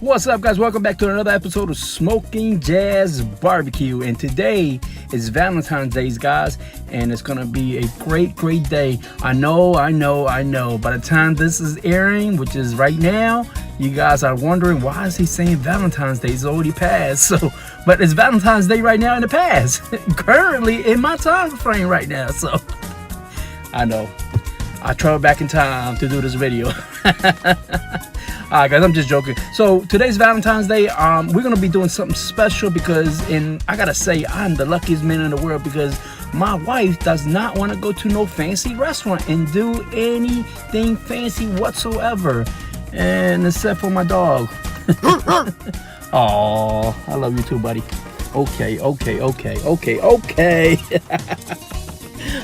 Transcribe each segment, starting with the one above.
What's up, guys? Welcome back to another episode of Smoking Jazz Barbecue. And today is Valentine's Day, guys, and it's gonna be a great day. I know. By the time this is airing, which is right now, you guys are wondering, why is he saying Valentine's Day? It's already passed. But it's Valentine's Day right now in the past, currently in my time frame right now. So I know I traveled back in time to do this video. Alright, guys, I'm just joking. So today's Valentine's Day. We're gonna be doing something special because, I gotta say, I'm the luckiest man in the world because my wife does not want to go to no fancy restaurant and do anything fancy whatsoever, and except for my dog. Oh, I love you too, buddy. Okay.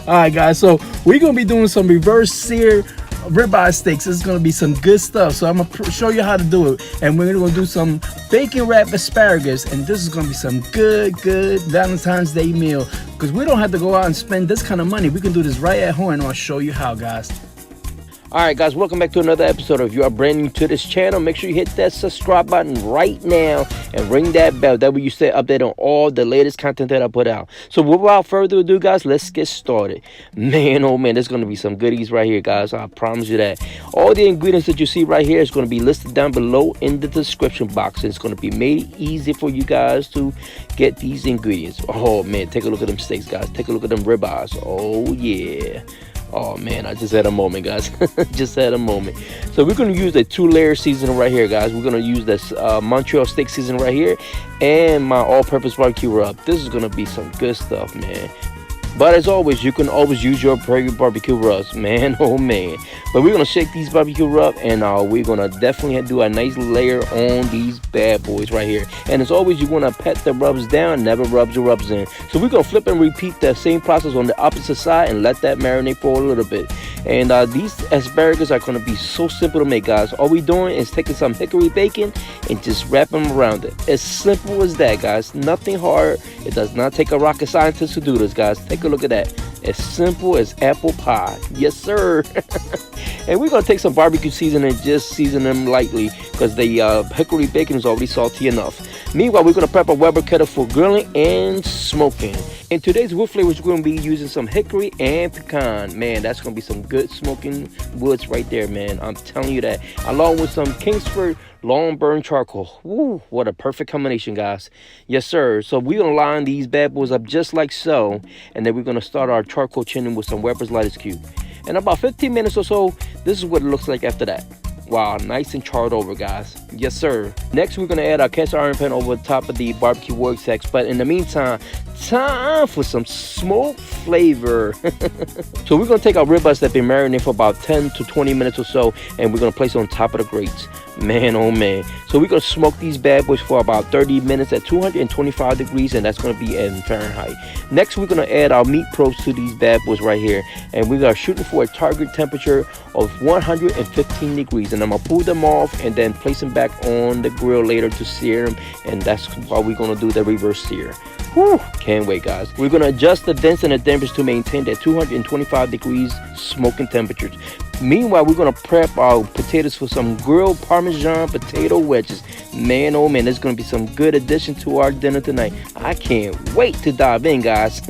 Alright, guys, so we're gonna be doing some reverse sear ribeye steaks. This is gonna be some good stuff, so I'm gonna show you how to do it. And we're gonna do some bacon wrapped asparagus, and this is gonna be some good Valentine's Day meal, because we don't have to go out and spend this kind of money. We can do this right at home, and I'll show you how, guys. Alright, guys, welcome back to another episode. If you are brand new to this channel, make sure you hit that subscribe button right now and ring that bell. That way you stay updated on all the latest content that I put out. So without further ado, guys, let's get started. Man, oh man, there's going to be some goodies right here, guys. I promise you that. All the ingredients that you see right here is going to be listed down below in the description box. It's going to be made easy for you guys to get these ingredients. Oh man, take a look at them steaks, guys. Take a look at them ribeyes. Oh yeah. Oh man, I just had a moment, guys. Just had a moment. So we're going to use the 2-layer seasoning right here, guys. We're going to use this Montreal steak seasoning right here and my all-purpose barbecue rub. This is going to be some good stuff, man. But as always, you can always use your Prairie barbecue rubs, man. Oh man. But we're going to shake these barbecue rub, and we're going to definitely do a nice layer on these bad boys right here. And as always, you want to pat the rubs down, never rub your rubs in. So we're going to flip and repeat that same process on the opposite side and let that marinate for a little bit. And these asparagus are going to be so simple to make, guys. All we're doing is taking some hickory bacon and just wrapping them around it. As simple as that, guys. Nothing hard. It does not take a rocket scientist to do this, guys. Take a look at that. As simple as apple pie. Yes, sir. And we're going to take some barbecue seasoning and just season them lightly because the hickory bacon is already salty enough. Meanwhile, we're going to prep a Weber kettle for grilling and smoking. In today's wood flavors, we're going to be using some hickory and pecan. Man, that's going to be some good smoking woods right there, man. I'm telling you that. Along with some Kingsford long burn charcoal. Woo, what a perfect combination, guys. Yes, sir. So we're going to line these bad boys up just like so. And then we're going to start our charcoal chinning with some Weber's Lightest Cube. In about 15 minutes or so, this is what it looks like after that. Wow, nice and charred over, guys. Yes, sir. Next, we're going to add our cast iron pan over the top of the barbecue vortex. But in the meantime, time for some smoke flavor. So we're going to take our ribeyes that have been marinated for about 10 to 20 minutes or so, and we're going to place it on top of the grates. Man, oh man. So we're going to smoke these bad boys for about 30 minutes at 225 degrees, and that's going to be in Fahrenheit. Next, we're going to add our meat probes to these bad boys right here, and we're shooting for a target temperature of 115 degrees. And I'm going to pull them off and then place them back on the grill later to sear them, and that's why we're going to do the reverse sear. Whew, can't wait, guys. We're going to adjust the vents and the dampers to maintain that 225 degrees smoking temperatures. Meanwhile, we're going to prep our potatoes for some grilled Parmesan potato wedges. Man, oh man, there's going to be some good addition to our dinner tonight. I can't wait to dive in, guys.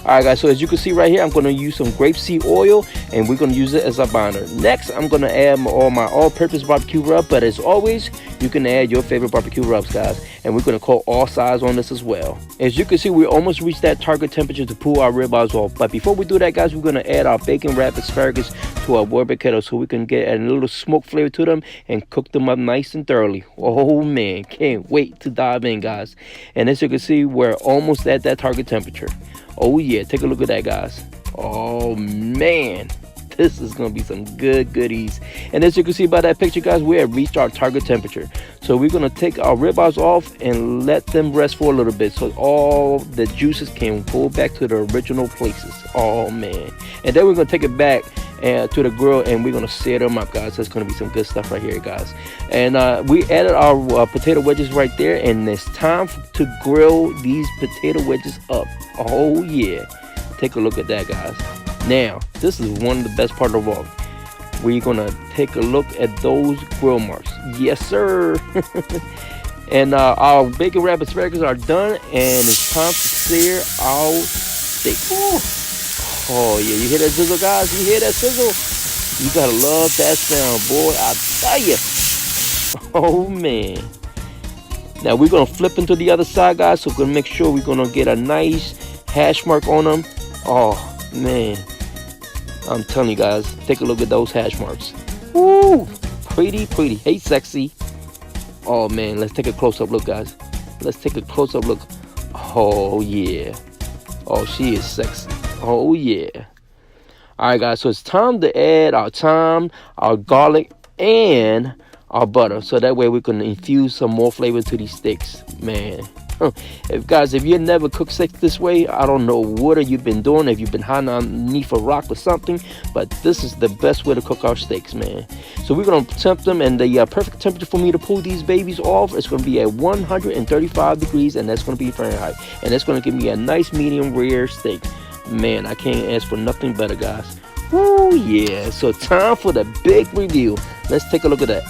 Alright, guys, so as you can see right here, I'm going to use some grapeseed oil, and we're going to use it as a binder. Next, I'm going to add all my all-purpose barbecue rub, but as always, you can add your favorite barbecue rubs, guys. And we're going to call all sides on this as well. As you can see, we almost reached that target temperature to pull our ribeyes off. But before we do that, guys, we're going to add our bacon wrapped asparagus to our Weber kettle so we can get a little smoke flavor to them and cook them up nice and thoroughly. Oh man, can't wait to dive in, guys. And as you can see, we're almost at that target temperature. Oh yeah, take a look at that, guys. Oh man, this is gonna be some good goodies. And as you can see by that picture, guys, we have reached our target temperature. So we're gonna take our ribeyes off and let them rest for a little bit so all the juices can go back to the original places. Oh man. And then we're gonna take it back to the grill, and we're gonna sear them up, guys. That's gonna be some good stuff right here, guys. And we added our potato wedges right there, and it's time to grill these potato wedges up. Oh yeah, take a look at that, guys. Now this is one of the best part of all. we're gonna take a look at those grill marks. Yes, sir. And our bacon wrap asparagus are done, and it's time to sear our steak. Oh yeah, you hear that sizzle, guys? You hear that sizzle? You gotta love that sound, boy. I tell you. Oh man. Now we're gonna flip into the other side, guys. So we're gonna make sure we're gonna get a nice hash mark on them. Oh man, I'm telling you guys, take a look at those hash marks. Woo, pretty, pretty. Hey, sexy. Oh man, let's take a close-up look, guys. Let's take a close-up look. Oh yeah. Oh, she is sexy. Oh yeah. All right, guys. So it's time to add our thyme, our garlic, and our butter, so that way we can infuse some more flavor to these steaks, man. If you never cooked steaks this way, I don't know what you've been doing, if you've been hiding underneath a rock or something, but this is the best way to cook our steaks, man. So we're gonna temp them, and the perfect temperature for me to pull these babies off is gonna be at 135 degrees, and that's gonna be Fahrenheit, and that's gonna give me a nice medium rare steak. Man, I can't ask for nothing better, guys. Woo, yeah. So time for the big review. Let's take a look at that.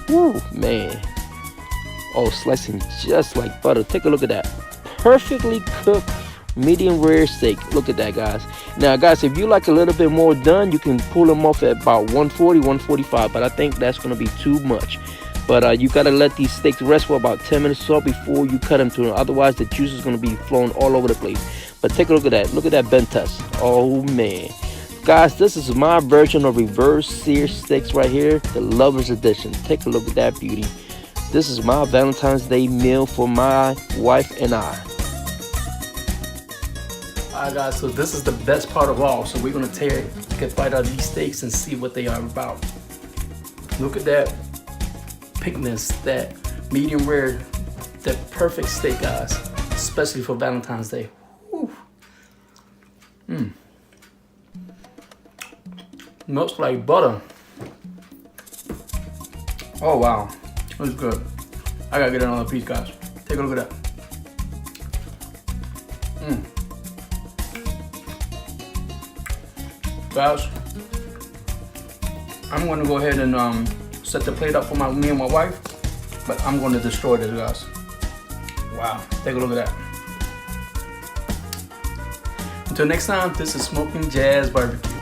Woo, man. Oh, slicing just like butter. Take a look at that. Perfectly cooked medium rare steak. Look at that, guys. Now, guys, if you like a little bit more done, you can pull them off at about 140, 145. But I think that's going to be too much. But you got to let these steaks rest for about 10 minutes or so before you cut them to them. Otherwise, the juice is going to be flowing all over the place. But take a look at that. Look at that bend test. Oh, man. Guys, this is my version of reverse sear steaks right here, the Lover's Edition. Take a look at that beauty. This is my Valentine's Day meal for my wife and I. Alright guys, so this is the best part of all. So we're gonna get a bite out of these steaks and see what they are about. Look at that pinkness, that medium rare, that perfect steak, guys, especially for Valentine's Day. Woo. Melts like butter. Oh wow, that's good. I gotta get another piece, guys. Take a look at that. Guys, I'm gonna go ahead and set the plate up for me and my wife, but I'm gonna destroy this, guys. Wow, take a look at that. Until next time, this is Smoking Jazz Barbecue.